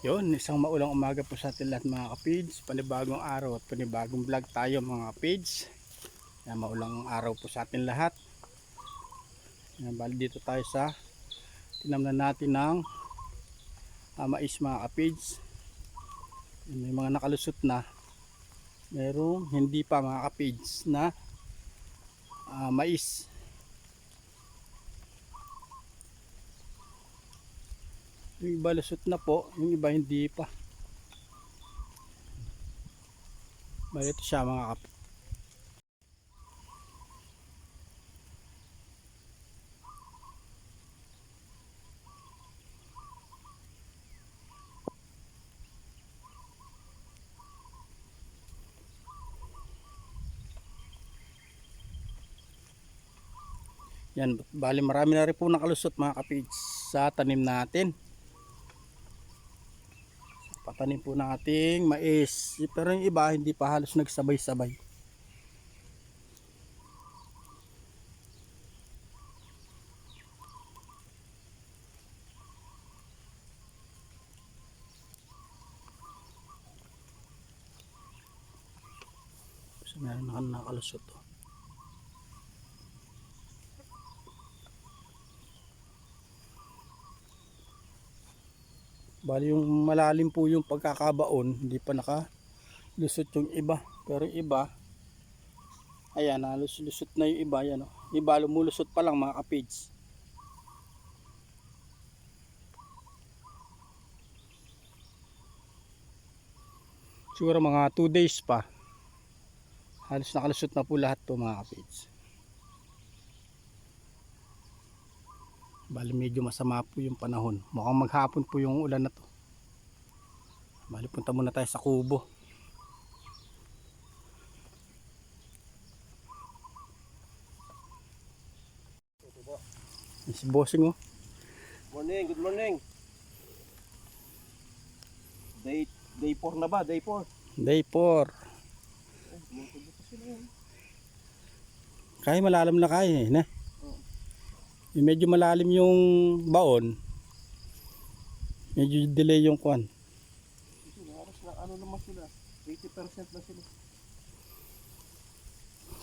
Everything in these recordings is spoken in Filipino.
Yun, isang maulang umaga po sa atin lahat mga kapids. Panibagong araw at panibagong vlog tayo mga kapids. Yan, maulang araw po sa atin lahat. Yan, bali dito tayo sa tinamnan natin ng mais mga kapids. Yan, may mga nakalusot na. Merong hindi pa mga kapids na mais. Yung iba lusot na po, yung iba hindi pa. Bali ito siya mga kapids. Yan, bali marami na rin po nakalusot mga kapids sa tanim natin. Patanim po ng ating mais. Pero yung iba hindi pa halos nagsabay-sabay. So meron na nakalusot to. Bali yung malalim po yung pagkakabaon, hindi pa nakalusot yung iba. Pero yung iba, ayan, nalusot na yung iba. Yan, oh. Iba lumulusot pa lang mga kapids. Siguro mga 2 days pa. Halos nakalusot na po lahat to mga kapids. Bali medyo masama po yung panahon. Mukhang maghapon po yung ulan na to. Bali punta muna tayo sa kubo. Si bossing oh. Morning, good morning. Day 4 na ba? Day 4. Day 4. Kaya malalim na kaya eh, na. Yung medyo malalim yung baon. Medyo delay yung kwan. Ano naman sila? 80% na sila.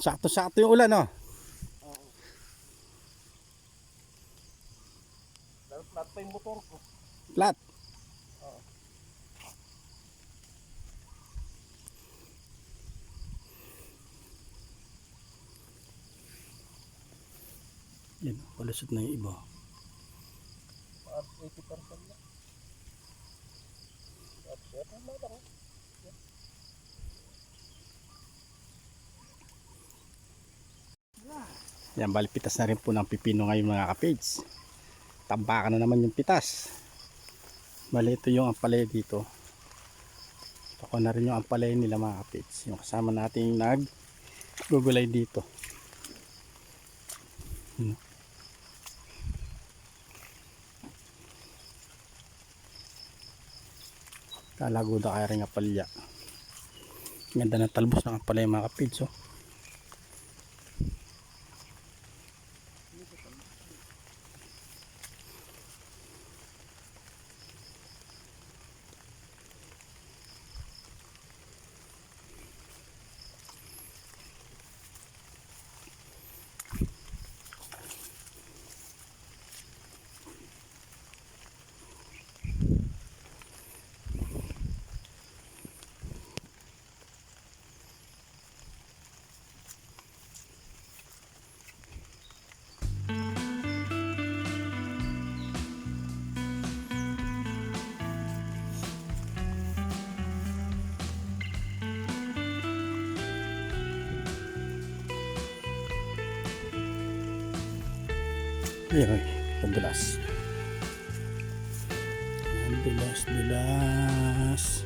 Sakto-sakto yung ulan oh. Oo. Flat pa yung motor ko. Flat. Oo. Yan, palusot na yung iba. 80% na. Yan, bali pitas na rin po ng pipino ngayon mga kapids. Tambakan na naman yung pitas. Bali ito yung ampalaya dito. Ako na rin yung ampalaya nila mga kapids. Yung kasama nating naggugulay dito. Kalaguda kaya rin apalya. Ganda ng talbos ng ampalaya mga kapids oh. Ayan, padulas. Dulas.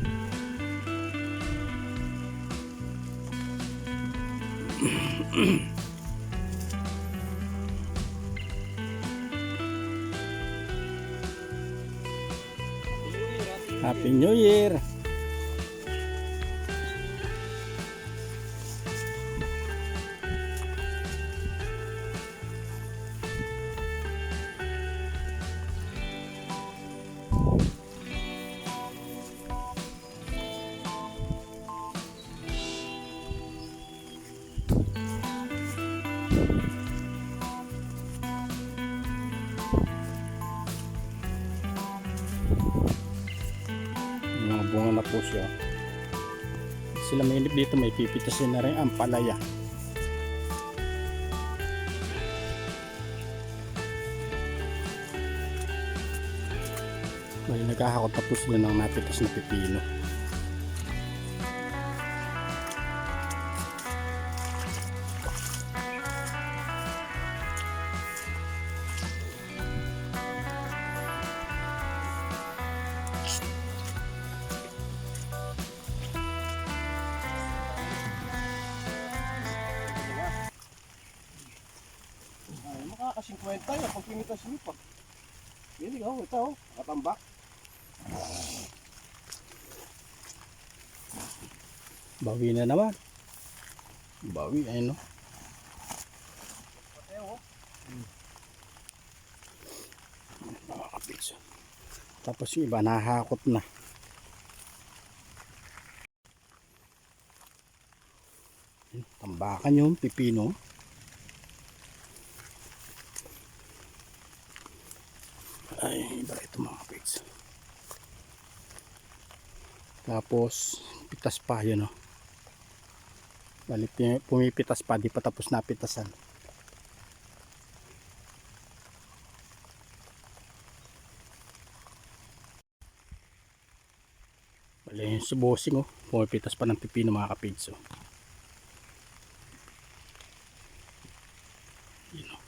Happy New Year. Yung mga bunga na po siya. Sila mainip dito, may pipitasin na rin ang palaya. May nagkahakot na po sila ng napitas na pipino. Ay, makaka-50 tayo pag pimitas niyo pa. Hindi ito katambak. Bawi na naman. Bawi, ayun no. Pateo. Mga kapits. Tapos yung iba nahakot na. Tambakan yung pipino. Ay, iba ito mga kapits. Tapos pitas pa yun, no. Balik pumipitas pa, di pa tapos napitasan. Bali yung si bossing, oh, pumipitas pa ng pipino mga kapits, oh. Yun, oh.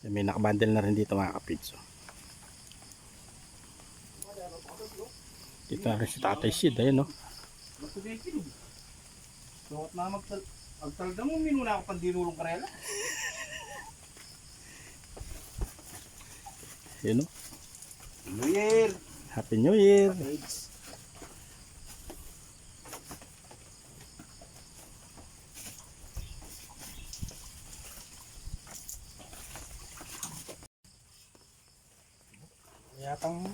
May nakabundle na rin dito mga kapits, oh. Dito na rin si Tatay Sid, ayun, no. Magsubikin. So, at na magtalda mo, minuna ako pang dinulong karela. Ayun, no. New Year! Happy New Year. Age. Yatang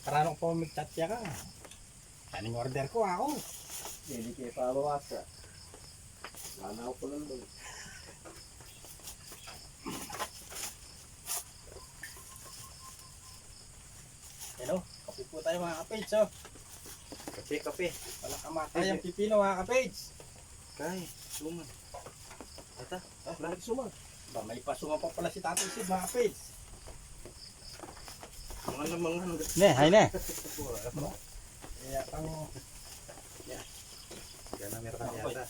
karano po magchatya ka. Kaning order ko ako. Hindi kayo pabawasa. Lanaw ko lang doon. Hello, kape po tayo mga kapage, oh. Kape. Walang kamatay ang pipino mga kapage. Kay, suman. Ata, bakit suman? Ba, may pasungan pa pala si Tatay Sid mga kapage. Mga namang ano. Ne, hay ne. Yatang Yan na meron ka yata.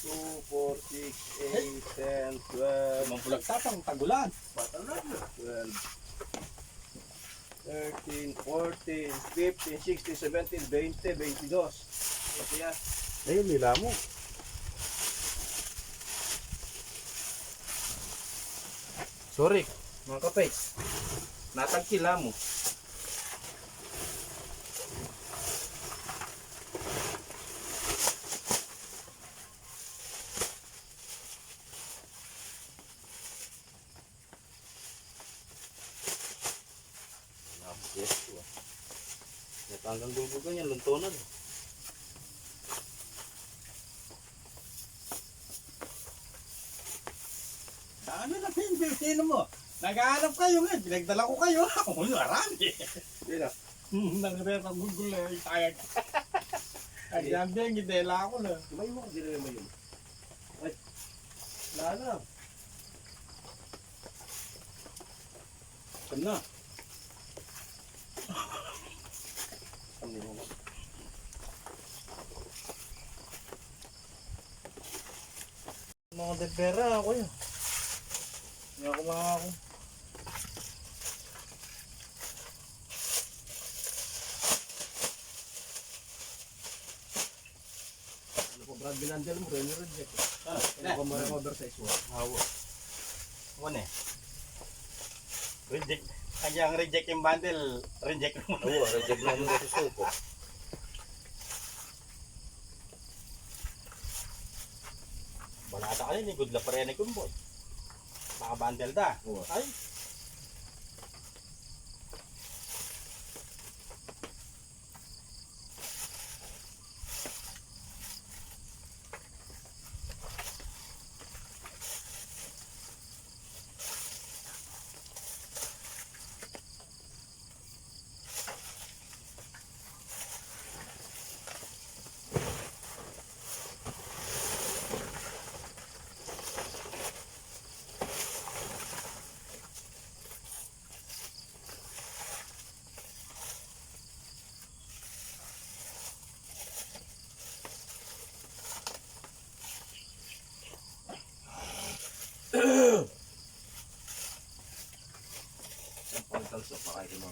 2, 4, 6, 8, 10, 12. mambulag tapang tagulan. Patalan na. 12, 13, 14, 15, 16, 17, 20, 22. Kasi yan. Ayun, nila mo. Sorry, mga kapay. Natagkila mo. Yes, natanggang gulbugan yan, luntonan. Ano na pipino mo? Naghahanap kayo nga, pinagdala ko kayo. Ako marami. Yun na. Nangrera gugul na yung tayag. Ay, yan din, gidela ako na. May mo, hindi na yun. Ay, lala. Saan na? Hindi mo. Mga debera ako yun. Hindi ako makako. Brad, binandel mo rin, reject. Na. Kung marang oversize mo. Hawa. Ano eh? Reject. Kaya ang reject yung bundle, reject mo. Oo, reject na mo sa suko. Balata ka rin, good la pa rin kung boy. Baka bundle da. Oo. Ay. Ang pagkalso pa kayo mo.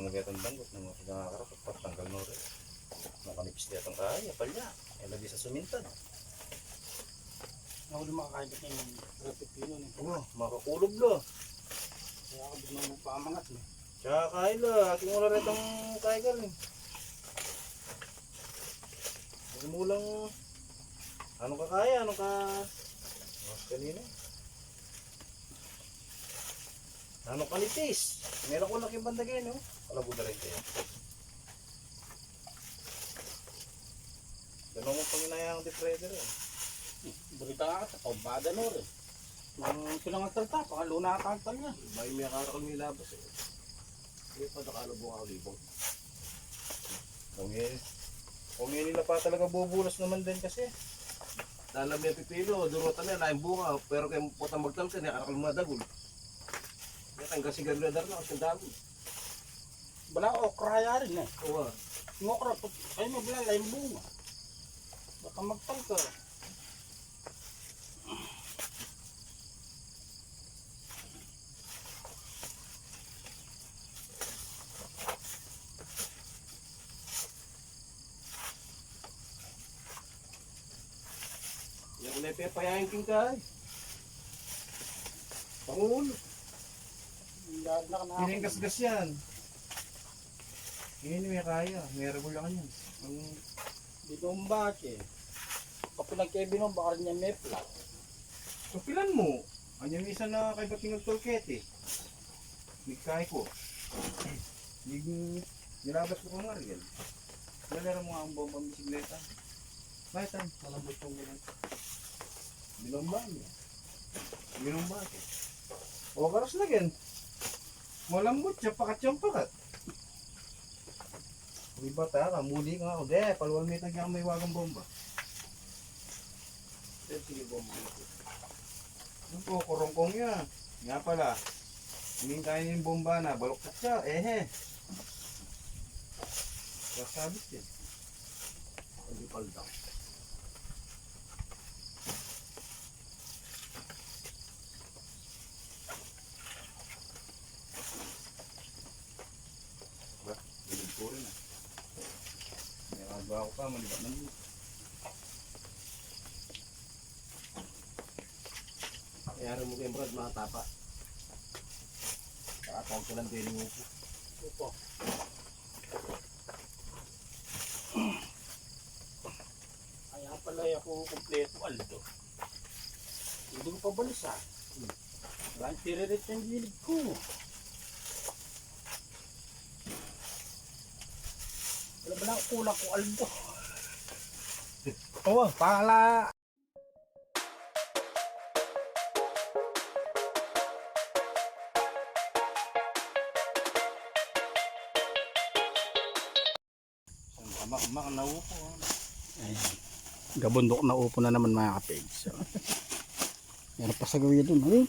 Biatang banggot na mga nakakarapat patanggal mo rin. Makanipis niya itong kaya, palya. Ay lagi sa sumintad. Nahuli makakain yung repetino ni. Oo, makakulog lo. Kaya ako biglang magpamangat ni. Tsaka kaya lo, aking wala rin itong kaya ka rin. Huwag mo lang, ano ka kaya, ano ka... Kanina. Ano ka nipis? Meron ko laking bandagay, no? Kalabo na rin kayo. Ganun mo panginayang depredator eh. Burita ka sa paubada no rin. Nang pinangatalta, pakaluna ka kantal niya. Bahay may akarakal may labas eh. Hindi pa nakalabong ako libong. Kung yun nila pa talaga bubulas naman din kasi. Dalam yung pipilo, durutan na, laing bunga. Pero kaya putang magtal ka, nakarakal mga dagol. Kaya tayong kasi gano'n na kasi dagol. Bala okra ya rin eh. Oo. Yung okra, ay mo bala layong bunga. Baka magtal ka. Yan ko na ipapayahin king ka eh. Pangulo. Piling gasgas yan. Hindi may kaya. May regular ka yan. Dito ang bake. Kapag nagkaibigan mo, baka rin niya may flat. Kapilan mo. Anyan isa na kay Bating Tolket eh. Nagkay ko. Nilabas ko kong Ariel. Nalera mo nga ang bombang bisikleta. Bakit ay? Malambot yung ganun. Binomba niya. Binomba ko. O karos na gen. Malambot siya pakat. Uy bata ka, muli nga ako. De, paluwal may tagyan may wagang bomba. Sige, bomba. Ano po, kurongkong yan. Nga pala, hindi kaya yung bomba na, baloktat siya, Kasabit yan. Hindi palda. Bilib ko rin ah. May magawa ko pa, malibat ng buto. Kaya mo kayo Brad, mga tapa. Kakatawag ko ng daily upo. Opo. Kaya pala ako kompleto aldo. Hindi ko pa balisa. Walang tiririt yung gilid ko. Wala ba lang kulang ko aldo? Oo, pala. Amak na upo. Ayan. Gabundok na upo na naman mga kapig. So, meron pa sa gawin doon.